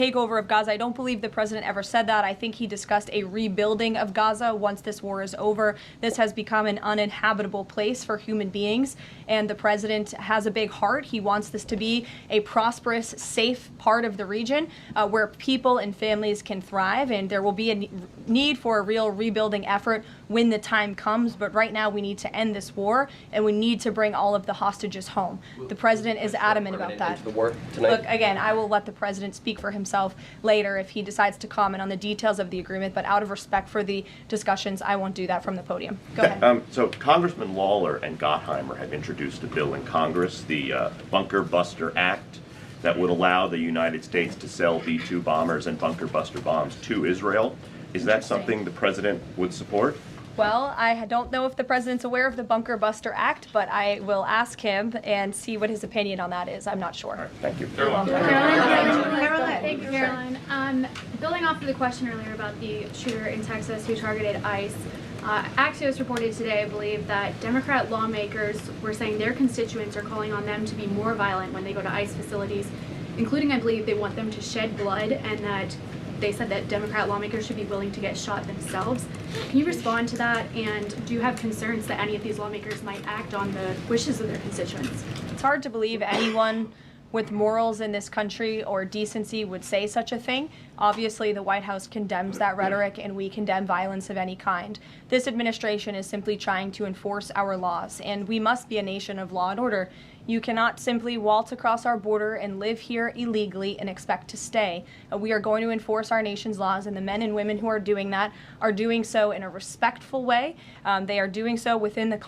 takeover of Gaza. I don't believe the president ever said that. I think he discussed a rebuilding of Gaza once this war is over. This has become an uninhabitable place for human beings, and the president has a big heart. He wants this to be a prosperous, safe part of the region where people and families can thrive, and there will be a need for a real rebuilding effort when the time comes. But right now we need to end this war, and we need to bring all of the hostages home. The president is adamant about that. The war tonight? Look, again, I will let the president speak for himself later if he decides to comment on the details of the agreement, but out of respect for the discussions, I won't do that from the podium. Go ahead. So Congressman Lawler and Gottheimer have introduced a bill in Congress, the Bunker Buster Act, that would allow the United States to sell B-2 bombers and bunker buster bombs to Israel. Is that something the president would support? Well, I don't know if the president's aware of the Bunker Buster Act, but I will ask him and see what his opinion on that is. I'm not sure. All right, thank you. Caroline. Thank you, Caroline. Building off of the question earlier about the shooter in Texas who targeted ICE, Axios reported today, I believe, that Democrat lawmakers were saying their constituents are calling on them to be more violent when they go to ICE facilities, including, I believe, they want them to shed blood, and that they said that Democrat lawmakers should be willing to get shot themselves. Can you respond to that, and do you have concerns that any of these lawmakers might act on the wishes of their constituents? It's hard to believe anyone with morals in this country or decency would say such a thing. Obviously, the White House condemns that rhetoric, and we condemn violence of any kind. This administration is simply trying to enforce our laws, and we must be a nation of law and order. You cannot simply waltz across our border and live here illegally and expect to stay. We are going to enforce our nation's laws, and the men and women who are doing that are doing so in a respectful way. They are doing so within the